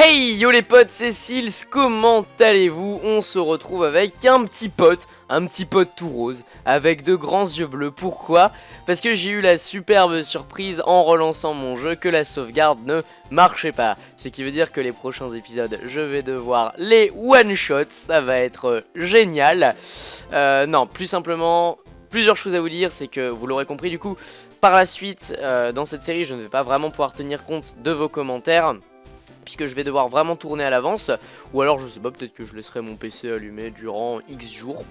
Hey yo les potes, c'est Sils, comment allez-vous? On se retrouve avec un petit pote tout rose, avec de grands yeux bleus. Pourquoi? Parce que j'ai eu la superbe surprise en relançant mon jeu que la sauvegarde ne marchait pas. Ce qui veut dire que les prochains épisodes, je vais devoir les one-shot, ça va être génial. Non, plus simplement, plusieurs choses à vous dire, c'est que vous l'aurez compris du coup, par la suite, dans cette série, je ne vais pas vraiment pouvoir tenir compte de vos commentaires, puisque je vais devoir vraiment tourner à l'avance, ou alors je sais pas, peut-être que je laisserai mon PC allumé durant X jours,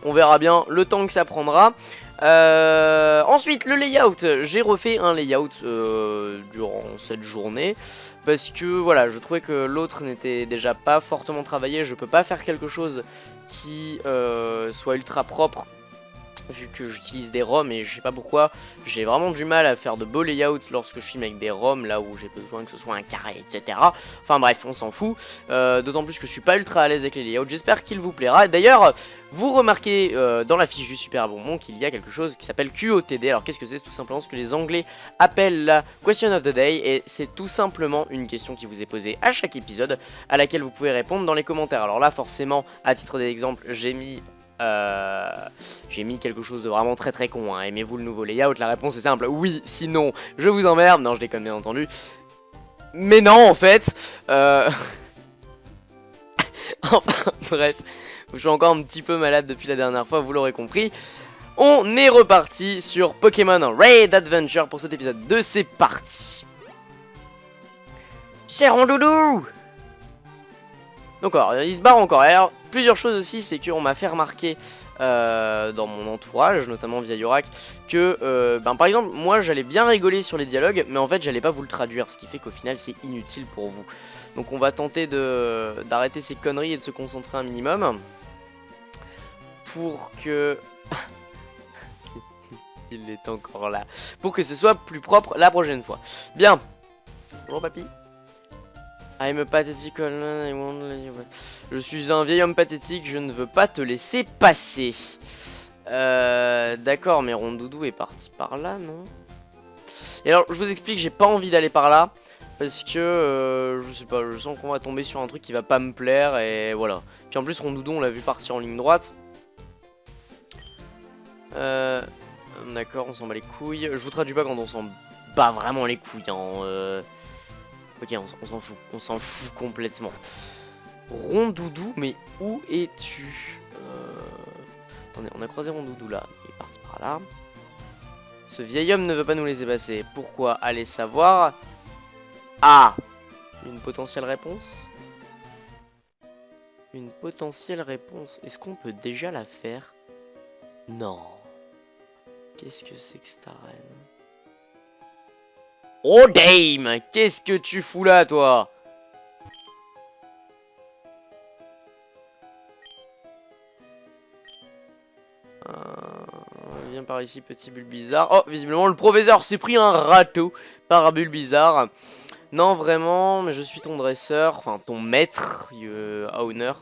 on verra bien le temps que ça prendra. Ensuite le layout, j'ai refait un layout durant cette journée, parce que voilà, je trouvais que l'autre n'était déjà pas fortement travaillé, je peux pas faire quelque chose qui soit ultra propre, vu que j'utilise des ROM et je sais pas pourquoi, j'ai vraiment du mal à faire de beaux layouts lorsque je filme avec des ROM, là où j'ai besoin que ce soit un carré, etc. Enfin bref, on s'en fout, d'autant plus que je suis pas ultra à l'aise avec les layouts, j'espère qu'il vous plaira. D'ailleurs, vous remarquez dans la fiche du Super Bonbon qu'il y a quelque chose qui s'appelle QOTD. Alors qu'est-ce que c'est? Tout simplement ce que les Anglais appellent la Question of the Day, et c'est tout simplement une question qui vous est posée à chaque épisode, à laquelle vous pouvez répondre dans les commentaires. Alors là, forcément, à titre d'exemple, j'ai mis quelque chose de vraiment très con, hein. Aimez-vous le nouveau layout? La réponse est simple, oui, sinon je vous emmerde. Non, je déconne bien entendu. Mais non, en fait. Enfin, bref. Je suis encore un petit peu malade depuis la dernière fois, vous l'aurez compris. On est reparti sur Pokémon Raid Adventure pour cet épisode 2, c'est parti. Cher Rondoudou. Donc alors, il se barre encore. Alors, plusieurs choses aussi, c'est qu'on m'a fait remarquer dans mon entourage, notamment via Yorak, que par exemple, moi j'allais bien rigoler sur les dialogues, mais en fait j'allais pas vous le traduire, ce qui fait qu'au final c'est inutile pour vous. Donc on va tenter d'arrêter ces conneries et de se concentrer un minimum, pour que... Il est encore là. Pour que ce soit plus propre la prochaine fois. Bien. Bonjour papy. I'm a pathetic old man, I won't let you... Je suis un vieil homme pathétique, je ne veux pas te laisser passer. D'accord, mais Rondoudou est parti par là, non? Et alors, je vous explique, j'ai pas envie d'aller par là, parce que, je sais pas, je sens qu'on va tomber sur un truc qui va pas me plaire, et voilà. Puis en plus, Rondoudou, on l'a vu partir en ligne droite. D'accord, on s'en bat les couilles. Je vous traduis pas quand on s'en bat vraiment les couilles, hein. Ok, on s'en fout complètement. Rondoudou, mais où es-tu? Attendez, on a croisé Rondoudou là, il est parti par là. Ce vieil homme ne veut pas nous laisser passer. Pourquoi? Allez savoir. Ah! Une potentielle réponse? Une potentielle réponse. Est-ce qu'on peut déjà la faire? Non. Qu'est-ce que c'est que cette arène? Oh Dame! Qu'est-ce que tu fous là, toi? Viens par ici, petit Bulbizarre. Oh, visiblement, le professeur s'est pris un râteau par Bulbizarre. Non, vraiment, mais je suis ton dresseur. Enfin, ton maître, owner.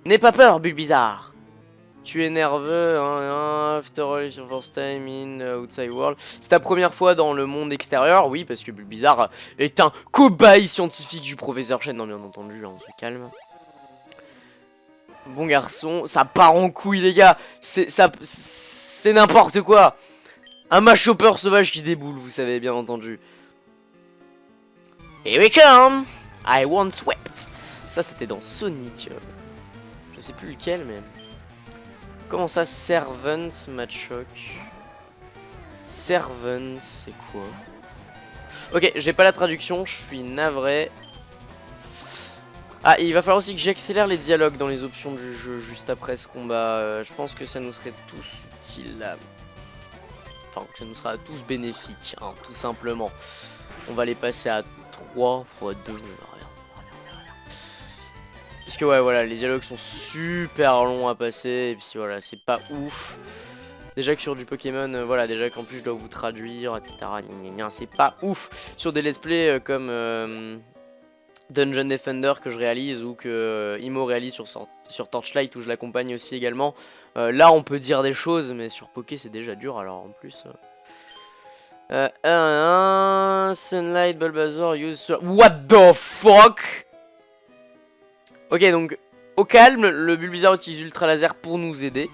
N'aie pas peur, Bulbizarre. Tu es nerveux, hein, after all, your first time in outside world. C'est ta première fois dans le monde extérieur, oui, parce que Bulbizarre est un cobaye scientifique du professeur Chen. Non, bien entendu, on se calme. Bon garçon, ça part en couille, les gars. C'est n'importe quoi. Un machopper sauvage qui déboule, vous savez, bien entendu. Here we come. I want swept. Ça, c'était dans Sonic. Je sais plus lequel, mais... Comment ça, Servant, Machoc? Servant, c'est quoi? Ok, j'ai pas la traduction, je suis navré. Ah, il va falloir aussi que j'accélère les dialogues dans les options du jeu juste après ce combat. Je pense que ça nous serait tous utile. Enfin, que ça nous sera tous bénéfique, hein, tout simplement. On va les passer à 3 ou à 2. Parce que ouais, voilà, les dialogues sont super longs à passer, et puis voilà, c'est pas ouf. Déjà que sur du Pokémon, voilà, déjà qu'en plus je dois vous traduire, etc. C'est pas ouf. Sur des let's play comme Dungeon Defender que je réalise, ou que Imo réalise sur Torchlight, où je l'accompagne aussi également. Là, on peut dire des choses, mais sur Poké, c'est déjà dur, alors en plus... Sunlight, Bulbasaur, use... What the fuck? Ok, donc au calme, le Bulbizarre utilise Ultra Laser pour nous aider.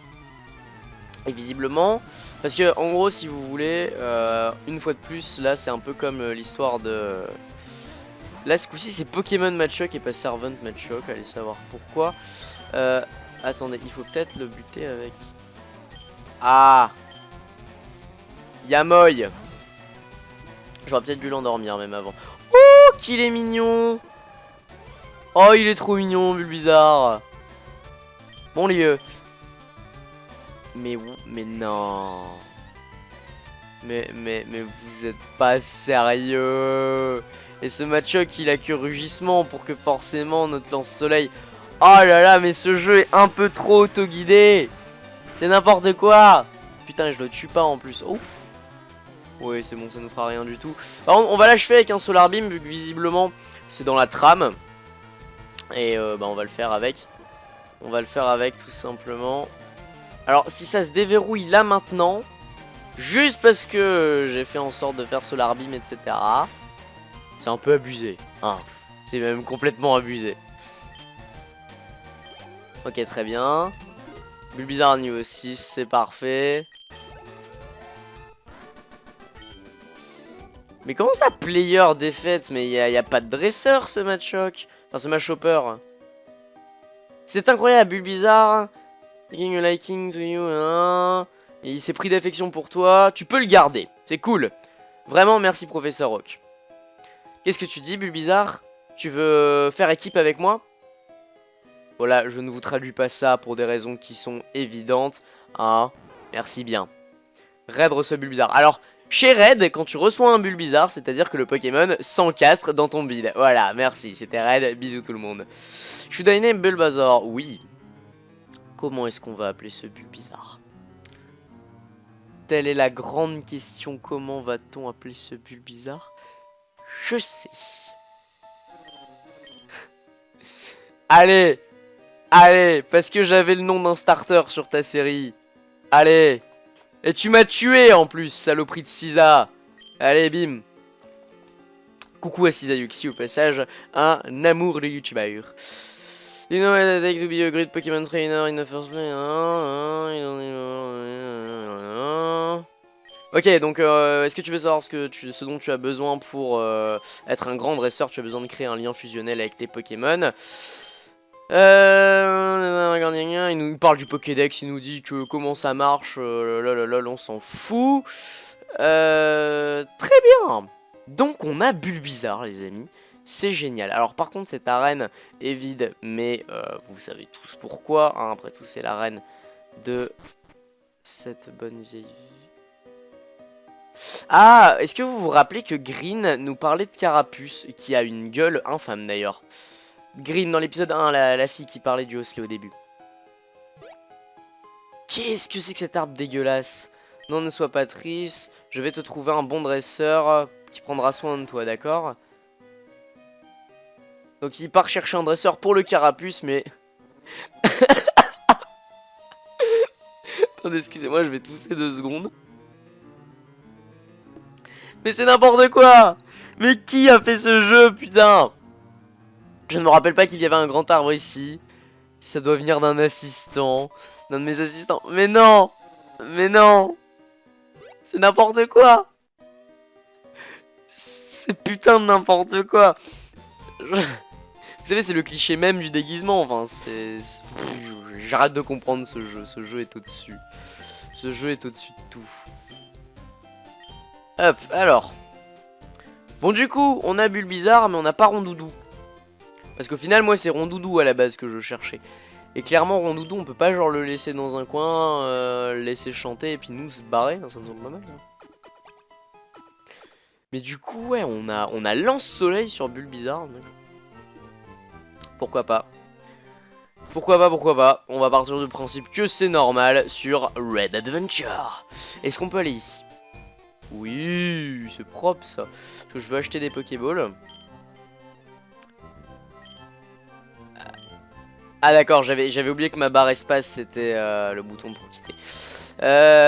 Et visiblement, parce que en gros, si vous voulez, une fois de plus, là c'est un peu comme l'histoire de... Là ce coup-ci c'est Pokémon Machoke et pas Servant Machoke, allez savoir pourquoi. Attendez, il faut peut-être le buter avec... Ah, Yamoy. J'aurais peut-être dû l'endormir même avant. Oh, qu'il est mignon. Oh, il est trop mignon, Bulbizarre. Bon lieu. Mais non. Mais vous êtes pas sérieux. Et ce Machoke il a que rugissement pour que forcément notre lance-soleil... Oh là là, mais ce jeu est un peu trop auto-guidé. C'est n'importe quoi. Putain, je le tue pas en plus. Oh. Oui, c'est bon, ça nous fera rien du tout. Par contre, on va l'achever avec un Solar Beam vu que visiblement c'est dans la trame. Et bah on va le faire avec. On va le faire avec tout simplement. Alors si ça se déverrouille là maintenant, juste parce que j'ai fait en sorte de faire Solar Beam, etc. C'est un peu abusé. Hein. C'est même complètement abusé. Ok, très bien. Bulbizarre niveau 6, c'est parfait. Mais comment ça, player défaite? Mais y a pas de dresseur ce Machoke. Enfin, ce Machopper. C'est incroyable, Bulbizarre. Taking a liking to you. Hein. Et il s'est pris d'affection pour toi. Tu peux le garder. C'est cool. Vraiment, merci, Professeur Oak. Qu'est-ce que tu dis, Bulbizarre? Tu veux faire équipe avec moi? Voilà, je ne vous traduis pas ça pour des raisons qui sont évidentes. Hein. Merci bien. Red reçoit Bulbizarre. Alors, chez Red, quand tu reçois un Bulbizarre, c'est-à-dire que le Pokémon s'encastre dans ton build. Voilà, merci, c'était Red. Bisous tout le monde. Should I name Bulbasaur? Oui. Comment est-ce qu'on va appeler ce Bulbizarre? Telle est la grande question. Comment va-t-on appeler ce Bulbizarre? Je sais. Allez, allez, parce que j'avais le nom d'un starter sur ta série. Allez. Et tu m'as tué en plus, saloperie de Sisa. Allez, bim. Coucou à Sisa Yuxi au passage, un amour de YouTuber. You know what it takes to be a great Pokémon trainer in the first place. Ok, donc est-ce que tu veux savoir ce dont tu as besoin pour être un grand dresseur? Tu as besoin de créer un lien fusionnel avec tes Pokémon. Il nous parle du Pokédex, il nous dit que comment ça marche, on s'en fout. Très bien. Donc on a Bulbizarre les amis, c'est génial. Alors par contre cette arène est vide, mais vous savez tous pourquoi, hein. Après tout c'est l'arène de cette bonne vieille vie. Ah, est-ce que vous vous rappelez que Green nous parlait de Carapuce, qui a une gueule infâme d'ailleurs. Green dans l'épisode 1, la fille qui parlait du Hosley au début. Qu'est-ce que c'est que cet arbre dégueulasse? Non, ne sois pas triste, je vais te trouver un bon dresseur qui prendra soin de toi, d'accord? Donc il part chercher un dresseur pour le Carapuce, mais... Attendez, excusez-moi, je vais tousser 2 secondes. Mais c'est n'importe quoi! Mais qui a fait ce jeu, putain? Je ne me rappelle pas qu'il y avait un grand arbre ici. Ça doit venir d'un assistant. D'un de mes assistants. Mais non! Mais non! C'est n'importe quoi! C'est putain de n'importe quoi! Vous savez, c'est le cliché même du déguisement. Enfin, j'arrête de comprendre ce jeu. Ce jeu est au-dessus. Ce jeu est au-dessus de tout. Hop, alors. Bon, du coup, on a Bulbizarre, mais on n'a pas Rondoudou. Parce qu'au final, moi, c'est Rondoudou à la base que je cherchais. Et clairement, Rondoudou, on peut pas genre le laisser dans un coin, le laisser chanter et puis nous se barrer. Ça me semble pas mal. Hein. Mais du coup, ouais, on a Lance-Soleil sur Bulbizarre. Donc... Pourquoi pas? Pourquoi pas, pourquoi pas? On va partir du principe que c'est normal sur Red Adventure. Est-ce qu'on peut aller ici? Oui, c'est propre ça. Parce que je veux acheter des Pokéballs. Ah d'accord, j'avais oublié que ma barre espace c'était le bouton pour quitter.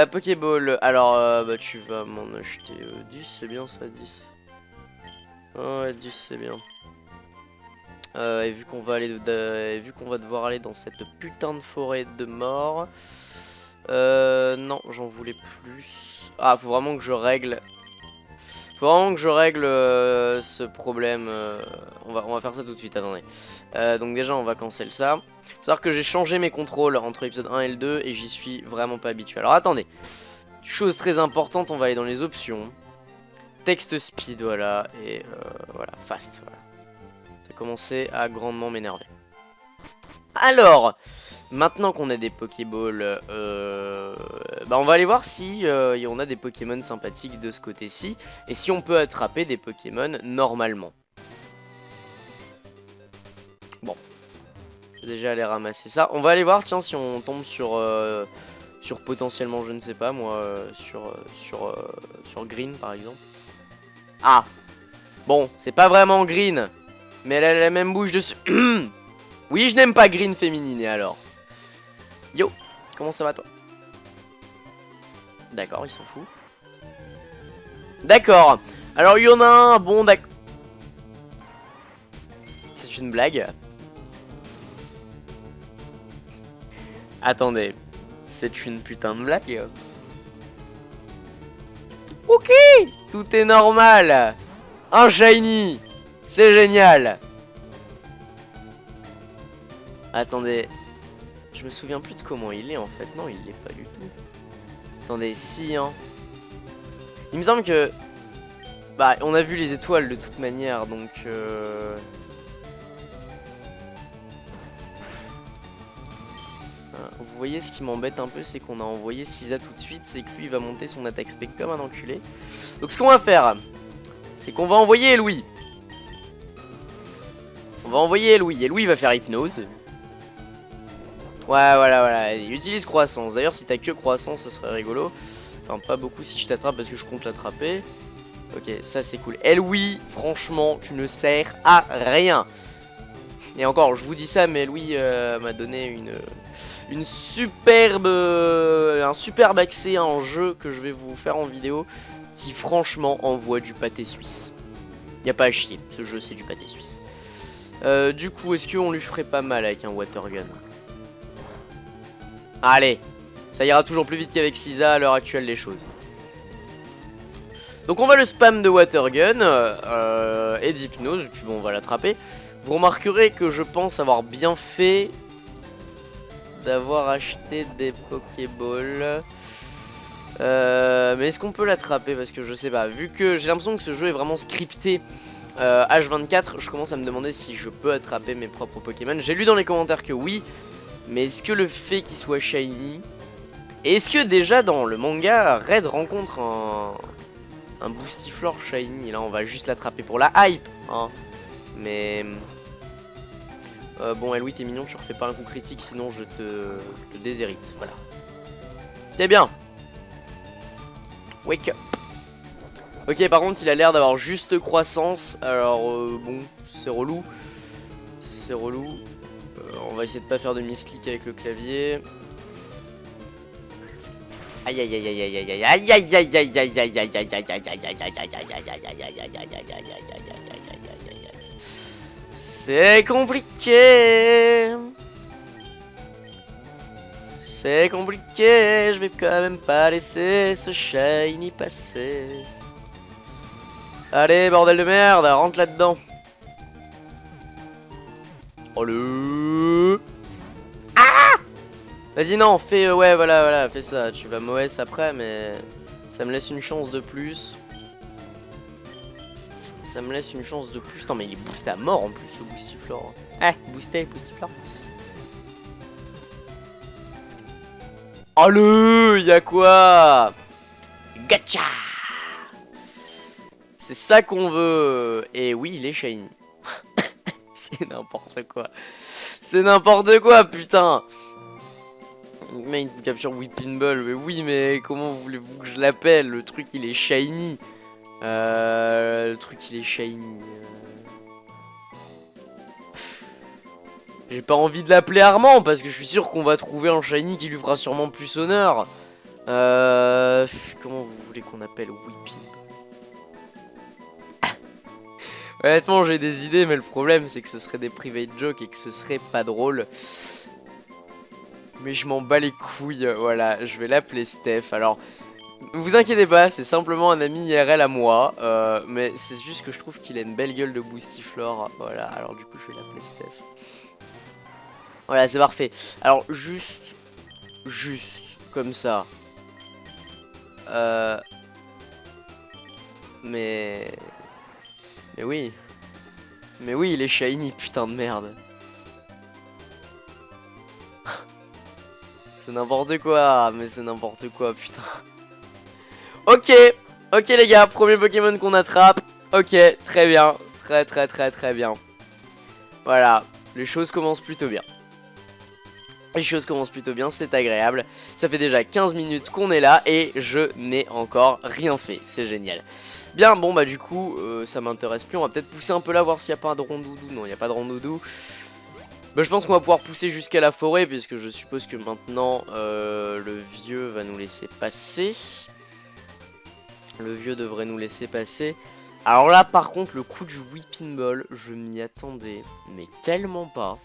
Pokéball, alors bah, tu vas m'en acheter 10, c'est bien ça, 10. Oh, ouais, 10 c'est bien. Et vu qu'on va aller vu qu'on va devoir aller dans cette putain de forêt de mort. Non, j'en voulais plus. Ah, faut vraiment que je règle. Faut vraiment que je règle ce problème. On va faire ça tout de suite, attendez. Donc déjà, on va cancel ça. Faut savoir que j'ai changé mes contrôles entre l'épisode 1 et le 2 et j'y suis vraiment pas habitué. Alors attendez. Chose très importante, on va aller dans les options. Texte speed, voilà. Et voilà, fast, voilà. Ça a commencé à grandement m'énerver. Alors, maintenant qu'on a des Pokéballs, bah on va aller voir si on a des Pokémon sympathiques de ce côté-ci. Et si on peut attraper des Pokémon normalement. Bon. Je vais déjà aller ramasser ça. On va aller voir, tiens, si on tombe sur potentiellement, je ne sais pas moi, sur Green par exemple. Ah. Bon, c'est pas vraiment Green. Mais elle a la même bouche dessus. Oui, je n'aime pas Green féminine, et alors? Yo, comment ça va toi? D'accord, il s'en fout. D'accord. Alors, il y en a un, bon, d'accord. C'est une blague. Attendez. C'est une putain de blague. Ok, tout est normal. Un shiny. C'est génial. Attendez. Je me souviens plus de comment il est en fait. Non, il l'est pas du tout. Attendez, si hein. Il me semble que... Bah, on a vu les étoiles de toute manière, donc... Vous voyez, ce qui m'embête un peu, c'est qu'on a envoyé Sisa tout de suite. C'est que lui, il va monter son attaque spec comme un enculé. Donc ce qu'on va faire, c'est qu'on va envoyer Louis. On va envoyer Louis. Et Louis va faire hypnose. Ouais, voilà. Il utilise croissance. D'ailleurs, si t'as que croissance, ça serait rigolo. Enfin, pas beaucoup si je t'attrape parce que je compte l'attraper. Ok, ça c'est cool. Et Louis, franchement, tu ne sers à rien. Et encore, je vous dis ça, mais Louis m'a donné un superbe accès à un jeu que je vais vous faire en vidéo qui franchement envoie du pâté suisse. Y a pas à chier, ce jeu c'est du pâté suisse. Du coup, est-ce qu'on lui ferait pas mal avec un water gun? Allez, ça ira toujours plus vite qu'avec Sisa à l'heure actuelle des choses. Donc on va le spam de water gun et d'hypnose, puis bon on va l'attraper. Vous remarquerez que je pense avoir bien fait d'avoir acheté des Pokéballs. Mais est-ce qu'on peut l'attraper? Parce que je sais pas, vu que j'ai l'impression que ce jeu est vraiment scripté H24, je commence à me demander si je peux attraper mes propres Pokémon. J'ai lu dans les commentaires que oui, mais est-ce que le fait qu'il soit shiny... Et est-ce que déjà dans le manga, Red rencontre un Boostiflore shiny? Là on va juste l'attraper pour la hype hein. Mais... bon, Eloui, t'es mignon, tu refais pas un coup critique, sinon je te déshérite. Voilà. T'es bien. Wake up. Ok, par contre, il a l'air d'avoir juste croissance. Alors, bon, c'est relou. C'est relou. On va essayer de pas faire de misclick avec le clavier. Aïe aïe aïe aïe aïe aïe aïe aïe aïe aïe aïe aïe aïe aïe aïe aïe aïe aïe. C'est compliqué. C'est compliqué. Je vais quand même pas laisser ce shiny passer. Allez, bordel de merde, rentre là-dedans. Oh le... Ah! Vas-y, non, fais... ouais, voilà, fais ça. Tu vas Moès après, mais... ça me laisse une chance de plus. Ça me laisse une chance de plus. Non, mais il est boosté à mort en plus, ce Boostiflore. Ah, boosté, Boostiflore. Oh le... Y'a quoi? Gacha! C'est ça qu'on veut. Et oui, il est shiny. C'est n'importe quoi. C'est n'importe quoi, putain. Mais une capture Whipping Ball. Mais oui, mais comment voulez-vous que je l'appelle? Le truc, il est shiny. Le truc, il est shiny. J'ai pas envie de l'appeler Armand parce que je suis sûr qu'on va trouver un shiny qui lui fera sûrement plus honneur. Comment vous voulez qu'on appelle Whipping? Honnêtement, j'ai des idées, mais le problème, c'est que ce serait des private jokes et que ce serait pas drôle. Mais je m'en bats les couilles, voilà, je vais l'appeler Steph. Alors, ne vous inquiétez pas, c'est simplement un ami IRL à moi. Mais c'est juste que je trouve qu'il a une belle gueule de Boostiflore. Voilà, alors du coup, je vais l'appeler Steph. Voilà, c'est parfait. Alors, juste comme ça. Mais oui. Mais oui, il est shiny, putain de merde. C'est n'importe quoi, mais c'est n'importe quoi, putain. Ok, ok les gars, premier Pokémon qu'on attrape. Ok, très bien, très bien. Voilà, les choses commencent plutôt bien. Les choses commencent plutôt bien, c'est agréable. Ça fait déjà 15 minutes qu'on est là et je n'ai encore rien fait, c'est génial. Bien, bon bah du coup, ça m'intéresse plus. On va peut-être pousser un peu là, voir s'il n'y a pas de rondoudou. Non, il n'y a pas de rondoudou. Bah, je pense qu'on va pouvoir pousser jusqu'à la forêt, puisque je suppose que maintenant le vieux va nous laisser passer. Le vieux devrait nous laisser passer. Alors là, par contre, le coup du Whipping Ball, je m'y attendais, mais tellement pas.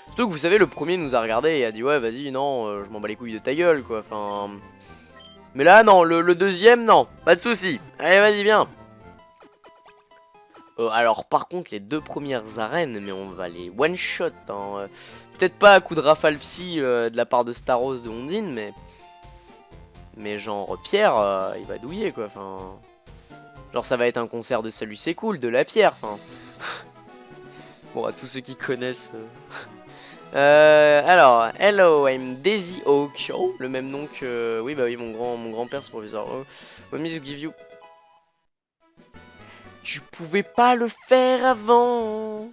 Surtout que vous savez, le premier nous a regardé et a dit ouais, vas-y, non, je m'en bats les couilles de ta gueule, quoi. Enfin. Mais là, non, le deuxième, non, pas de soucis. Allez, vas-y, viens. Alors par contre les deux premières arènes, mais on va les one shot hein. Peut-être pas à coup de rafale psy de la part de Staros de Ondine, mais genre Pierre il va douiller quoi, enfin. Genre ça va être un concert de Salut c'est cool, de la pierre, enfin. Bon, à tous ceux qui connaissent alors, hello, I'm Daisy Oak. Oh, le même nom que... Oui bah oui, mon grand-père, ce professeur. Oh, what me to give you... Tu pouvais pas le faire avant.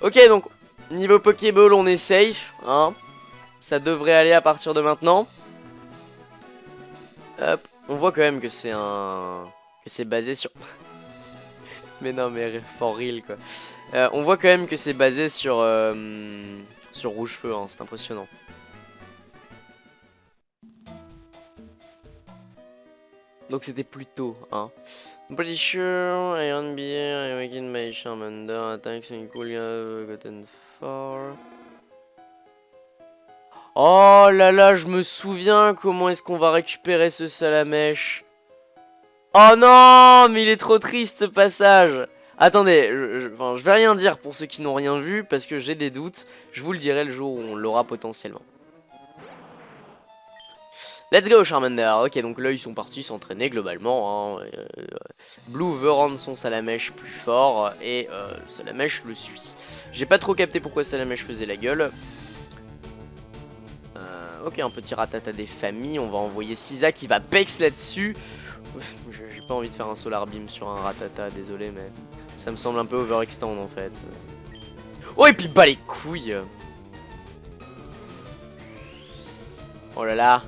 Ok, donc, niveau Pokéball, on est safe, hein. Ça devrait aller à partir de maintenant. Hop, on voit quand même que c'est un... que c'est basé sur... mais non, mais for real, quoi. On voit quand même que c'est basé sur... sur Rouge-Feu, hein, c'est impressionnant. Donc c'était plus tôt, hein. I'm pretty sure Iron Beer, I making my Charmander attacks and cool gotten far. Oh là là, je me souviens comment est-ce qu'on va récupérer ce Salamèche. Oh non, mais il est trop triste ce passage. Attendez, je vais rien dire pour ceux qui n'ont rien vu parce que j'ai des doutes. Je vous le dirai le jour où on l'aura potentiellement. Let's go Charmander. Ok, donc là ils sont partis s'entraîner globalement, hein. Blue veut rendre son Salamèche plus fort et Salamèche le suit. J'ai pas trop capté pourquoi Salamèche faisait la gueule. Ok, un petit ratata des familles. On va envoyer Sisa qui va pex là-dessus. J'ai pas envie de faire un Solar Beam sur un ratata, désolé, mais ça me semble un peu overextend en fait. Oh, et puis bah les couilles. Oh là là.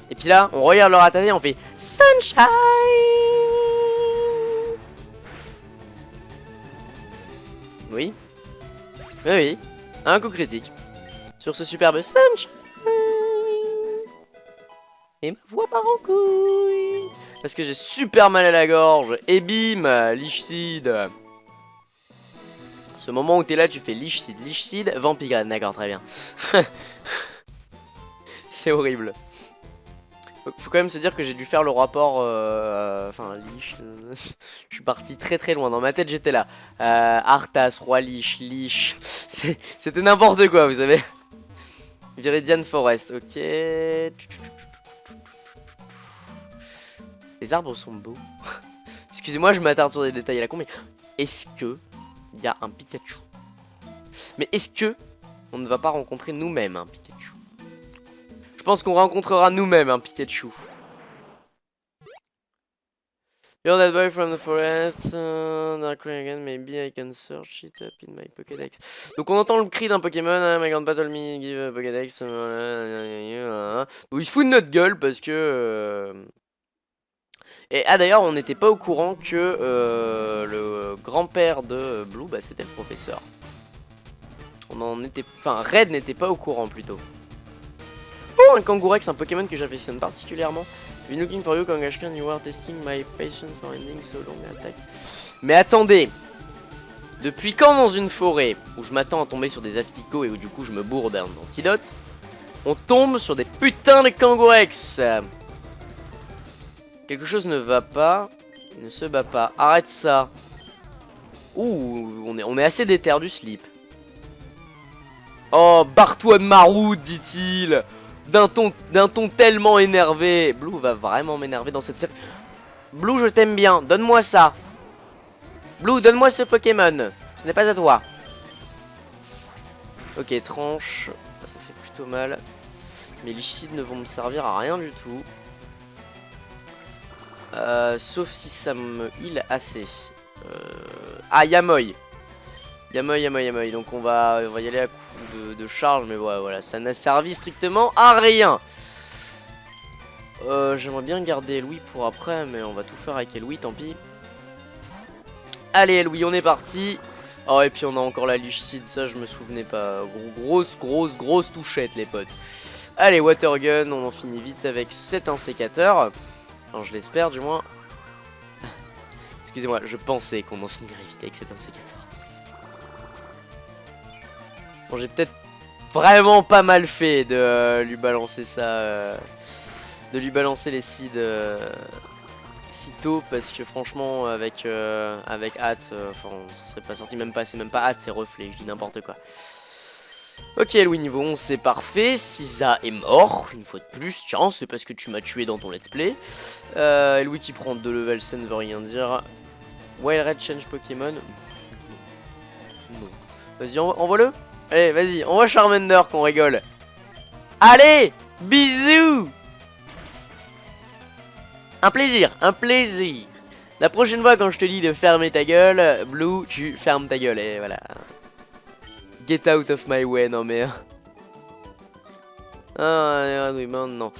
Et puis là, on regarde le ratata et on fait Sunshine. Oui. Oui, oui. Un coup critique. Sur ce superbe Sunshine. Et ma voix part en couille. Parce que j'ai super mal à la gorge. Et bim, Lich-Seed. Ce moment où t'es là, tu fais Lich-Seed, Vampigrane. D'accord, très bien. C'est horrible. Faut quand même se dire que j'ai dû faire le rapport. Enfin, Lich. Je suis parti très loin. Dans ma tête, j'étais là. Arthas, Roi Lich. C'était n'importe quoi, vous savez. Viridian Forest, ok. Les arbres sont beaux. Excusez-moi, je m'attarde sur des détails à la con, mais est-ce que il y a un Pikachu? Mais est-ce que on ne va pas rencontrer nous-mêmes un Pikachu? Je pense qu'on rencontrera nous-mêmes un Pikachu. You're that boy from the forest, Darkrai again, maybe I can search it up in my Pokédex. Donc on entend le cri d'un Pokémon, my grandpa told me give a Pokédex. Bon, il se fout de notre gueule parce que... Et d'ailleurs, on n'était pas au courant que le grand-père de Blue, bah, c'était le professeur. On en était... Enfin, Red n'était pas au courant plutôt. Oh, un Kangourex, un Pokémon que j'affectionne particulièrement. Been looking for you, Kangaskhan, you are testing my patience for ending so long attack. Mais attendez! Depuis quand dans une forêt où je m'attends à tomber sur des aspicots et où du coup je me bourre d'un antidote, on tombe sur des putains de Kangourex? Quelque chose ne va pas. Il ne se bat pas. Arrête ça. Ouh, on est assez déter du slip. Oh, barre-toi de Maroud, dit-il. D'un ton tellement énervé. Blue va vraiment m'énerver dans cette série. Blue, je t'aime bien. Donne-moi ça. Blue, donne-moi ce Pokémon. Ce n'est pas à toi. Ok, tranche. Ça fait plutôt mal. Mes lichicides ne vont me servir à rien du tout. Sauf si ça me heal assez. Ah, Yamoy. Yamoy. Donc on va y aller à coup de charge. Mais voilà, ça n'a servi strictement à rien. J'aimerais bien garder Louis pour après. Mais on va tout faire avec Louis, tant pis. Allez Louis, on est parti. Oh, et puis on a encore la lichicide. Ça, je me souvenais pas. Grosse touchette, les potes. Allez, Water Gun. On en finit vite avec cet insécateur. Enfin, je l'espère du moins. Excusez-moi, je pensais qu'on en finirait vite avec cet insécateur. Bon, j'ai peut-être vraiment pas mal fait de lui balancer ça. De lui balancer les seeds si tôt. Parce que franchement, avec hâte, enfin, ça serait pas sorti. C'est même pas hâte, c'est reflet. Je dis n'importe quoi. Ok, Louis niveau 11, c'est parfait. Sisa est mort, une fois de plus. Tiens, c'est parce que tu m'as tué dans ton let's play. Louis qui prend 2 levels, ça ne veut rien dire. Wild Red change Pokémon. Non. Vas-y, envoie-le. Allez, vas-y, envoie Charmander qu'on rigole. Allez, bisous. Un plaisir. La prochaine fois quand je te dis de fermer ta gueule, Blue, tu fermes ta gueule. Et voilà. Get out of my way, non mais... Ah oui, non.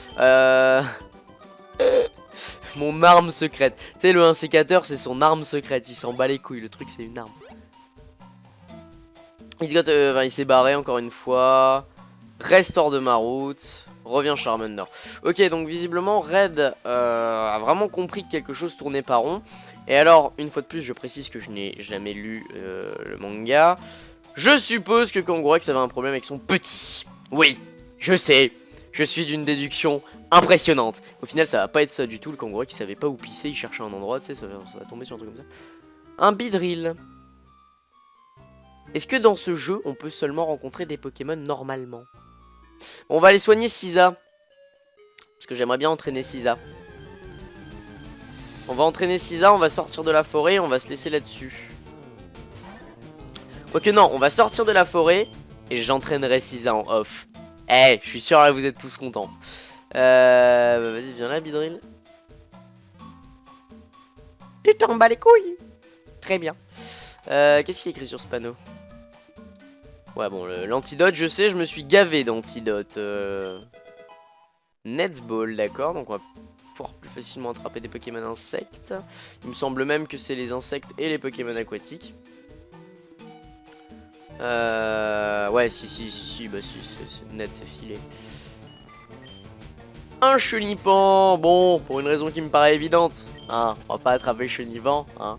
Mon arme secrète. Tu sais, le insécateur, c'est son arme secrète. Il s'en bat les couilles, le truc, c'est une arme. Il s'est barré encore une fois. Restore de ma route. Revient Charmander. Ok, donc visiblement, Red a vraiment compris que quelque chose tournait pas rond. Et alors, une fois de plus, je précise que je n'ai jamais lu le manga. Je suppose que Kangourex avait un problème avec son petit. Oui, je sais. Je suis d'une déduction impressionnante. Au final, ça va pas être ça du tout. Le Kangourex, il savait pas où pisser. Il cherchait un endroit, tu sais, ça va tomber sur un truc comme ça. Un Beedrill. Est-ce que dans ce jeu, on peut seulement rencontrer des Pokémon normalement? On va aller soigner Sisa. Parce que j'aimerais bien entraîner Sisa. On va entraîner Sisa, on va sortir de la forêt, on va se laisser là-dessus. Quoique non, on va sortir de la forêt et j'entraînerai Sisa en off. Eh, je suis sûr là vous êtes tous contents. Vas-y, viens là, Beedrill. Tu t'en bats les couilles. Très bien. Qu'est-ce qu'il y a écrit sur ce panneau? Ouais, bon, l'antidote, je sais, je me suis gavé d'antidote. Netball, d'accord, donc on va pouvoir plus facilement attraper des Pokémon insectes. Il me semble même que c'est les insectes et les Pokémon aquatiques. Ouais, si, bah si, c'est net, c'est filé. Un Chenipan, bon, pour une raison qui me paraît évidente. Hein, on va pas attraper Chenipan, hein.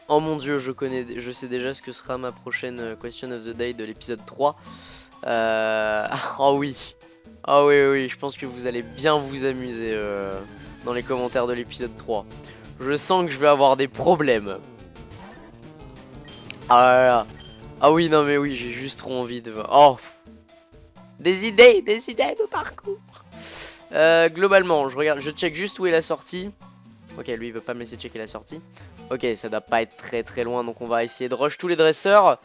Oh mon dieu, je sais déjà ce que sera ma prochaine question of the day de l'épisode 3. Oh oui. Oh oui, je pense que vous allez bien vous amuser dans les commentaires de l'épisode 3. Je sens que je vais avoir des problèmes. Ah là là. Ah oui, non mais oui, j'ai juste trop envie de... Oh. Des idées de parcours. Globalement, je check juste où est la sortie. Ok, lui il veut pas me laisser checker la sortie. Ok, ça doit pas être très loin, donc on va essayer de rush tous les dresseurs.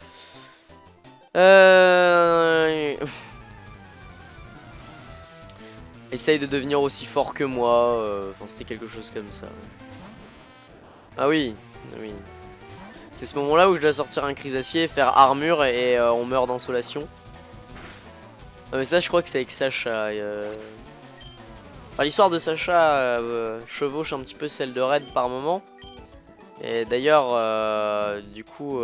Essaye de devenir aussi fort que moi. Enfin, c'était quelque chose comme ça. Ah oui. C'est ce moment-là où je dois sortir un Crisacier, faire armure et on meurt d'insolation. Ah, mais ça, je crois que c'est avec Sacha. Enfin, l'histoire de Sacha chevauche un petit peu celle de Red par moment. Et d'ailleurs, du coup,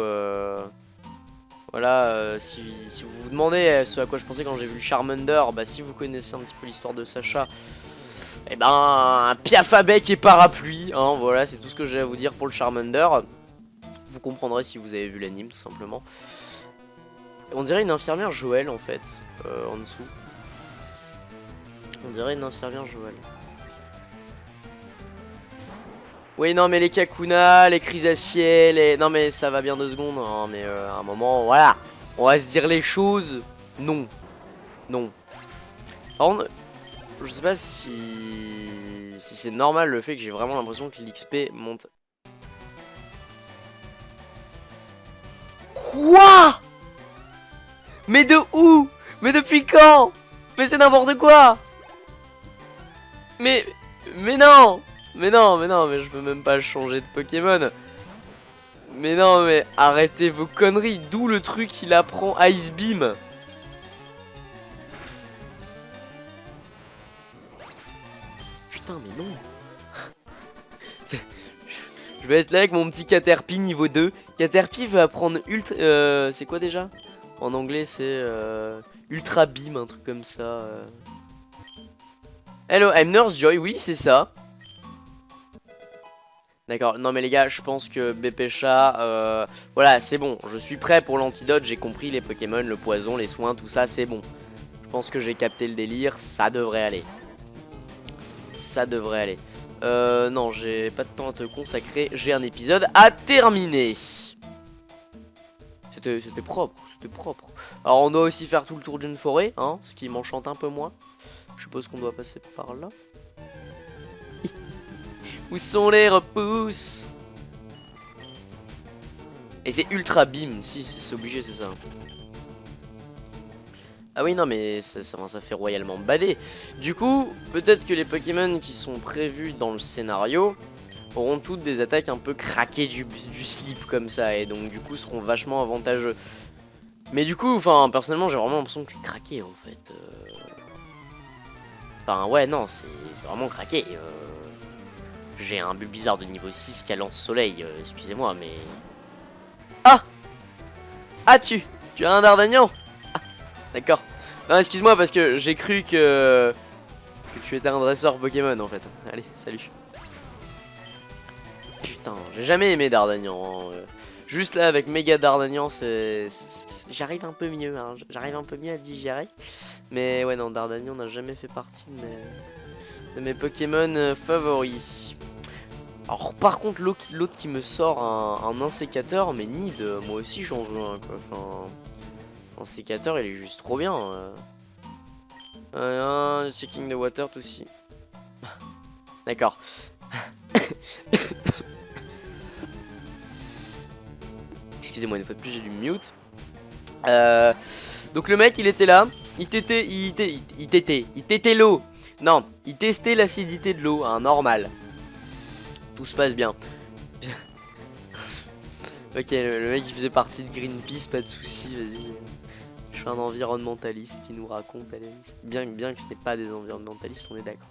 voilà, si vous vous demandez ce à quoi je pensais quand j'ai vu le Charmander, bah si vous connaissez un petit peu l'histoire de Sacha, Et ben, piaf à bec et parapluie, hein, voilà, c'est tout ce que j'ai à vous dire pour le Charmander. Vous comprendrez si vous avez vu l'anime, tout simplement. On dirait une infirmière Joël, en fait, en dessous. On dirait une infirmière Joël. Oui, non, mais les Kakuna, les Chrysaciers, les... Non, mais ça va bien 2 secondes, hein, mais à un moment, voilà. On va se dire les choses. Non. Non. Par contre, je sais pas si c'est normal le fait que j'ai vraiment l'impression que l'XP monte. Quoi? Mais de où? Mais depuis quand? Mais c'est n'importe quoi. Mais non. Mais non, mais je peux même pas changer de Pokémon. Mais non, mais arrêtez vos conneries. D'où le truc il apprend Ice Beam. Putain, mais non. Je vais être là avec mon petit Caterpie niveau 2. Caterpie veut apprendre ultra... c'est quoi déjà? En anglais c'est Ultra Beam, un truc comme ça. Hello, I'm Nurse Joy, oui c'est ça. D'accord, non mais les gars, je pense que BPChat, voilà, c'est bon. Je suis prêt pour l'antidote, j'ai compris les Pokémon, le poison, les soins, tout ça, c'est bon. Je pense que j'ai capté le délire, ça devrait aller. Ça devrait aller. Non, j'ai pas de temps à te consacrer, j'ai un épisode à terminer. C'était propre, c'était propre. Alors on doit aussi faire tout le tour d'une forêt, hein, ce qui m'enchante un peu moins. Je suppose qu'on doit passer par là. Où sont les repousses? Et c'est ultra beam, si c'est obligé, c'est ça. Ah oui, non, mais ça fait royalement bader. Du coup, peut-être que les Pokémon qui sont prévus dans le scénario auront toutes des attaques un peu craquées du slip comme ça, et donc du coup seront vachement avantageux. Mais du coup, enfin, personnellement, j'ai vraiment l'impression que c'est craqué en fait. Enfin, ouais, non, c'est vraiment craqué. J'ai un Bulbizarre de niveau 6 qui a lance-soleil, excusez-moi, mais... Ah! Ah, tu as un Dardagnan? Ah, d'accord. Non, excuse-moi, parce que j'ai cru que tu étais un dresseur Pokémon, en fait. Allez, salut. Putain, j'ai jamais aimé Dardagnan, hein. Juste là, avec Méga Dardagnan, j'arrive un peu mieux, hein. J'arrive un peu mieux à digérer. Mais ouais, non, Dardagnan n'a jamais fait partie de mes Pokémon favoris. Alors par contre l'autre qui me sort un insécateur, mais Nid, moi aussi j'en veux un quoi. Enfin, un sécateur il est juste trop bien. Checking the water aussi. D'accord. Excusez-moi une fois de plus j'ai du mute. Donc le mec il était là, il tétait l'eau. Non, il testait l'acidité de l'eau, hein, normal. Tout se passe bien. Ok, le mec il faisait partie de Greenpeace, pas de soucis, vas-y. Je suis un environnementaliste qui nous raconte, allez, bien que ce n'est pas des environnementalistes, on est d'accord.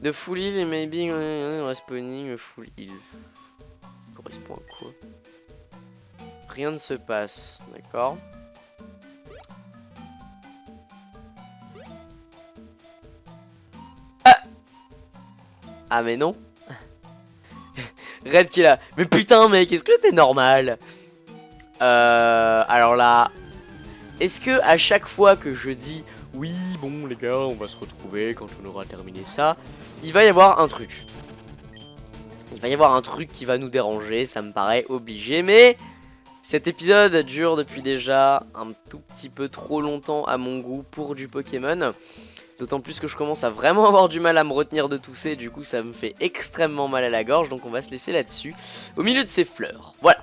De full heal et maybe respawning full heal. Correspond à quoi? Rien ne se passe, d'accord. Ah mais non. Red qui est là. Mais putain mec, est-ce que t'es normal? Alors là, est-ce que à chaque fois que je dis oui bon les gars on va se retrouver quand on aura terminé ça, il va y avoir un truc. Il va y avoir un truc qui va nous déranger, ça me paraît obligé, mais cet épisode dure depuis déjà un tout petit peu trop longtemps à mon goût pour du Pokémon. D'autant plus que je commence à vraiment avoir du mal à me retenir de tousser, du coup ça me fait extrêmement mal à la gorge, donc on va se laisser là-dessus, au milieu de ces fleurs. Voilà.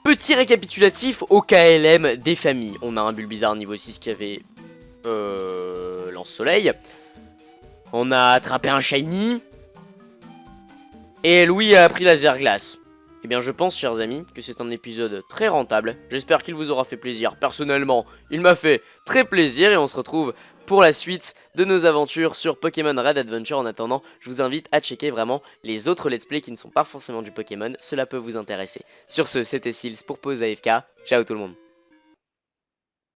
Petit récapitulatif au KLM des familles. On a un Bulbizarre niveau 6 qui avait lance-soleil. On a attrapé un Shiny. Et Louis a appris laser glace. Eh bien je pense chers amis que c'est un épisode très rentable. J'espère qu'il vous aura fait plaisir. Personnellement, il m'a fait très plaisir et on se retrouve pour la suite de nos aventures sur Pokémon Red Adventure. En attendant, je vous invite à checker vraiment les autres let's play qui ne sont pas forcément du Pokémon. Cela peut vous intéresser. Sur ce, c'était Sils pour Pause AFK. Ciao tout le monde.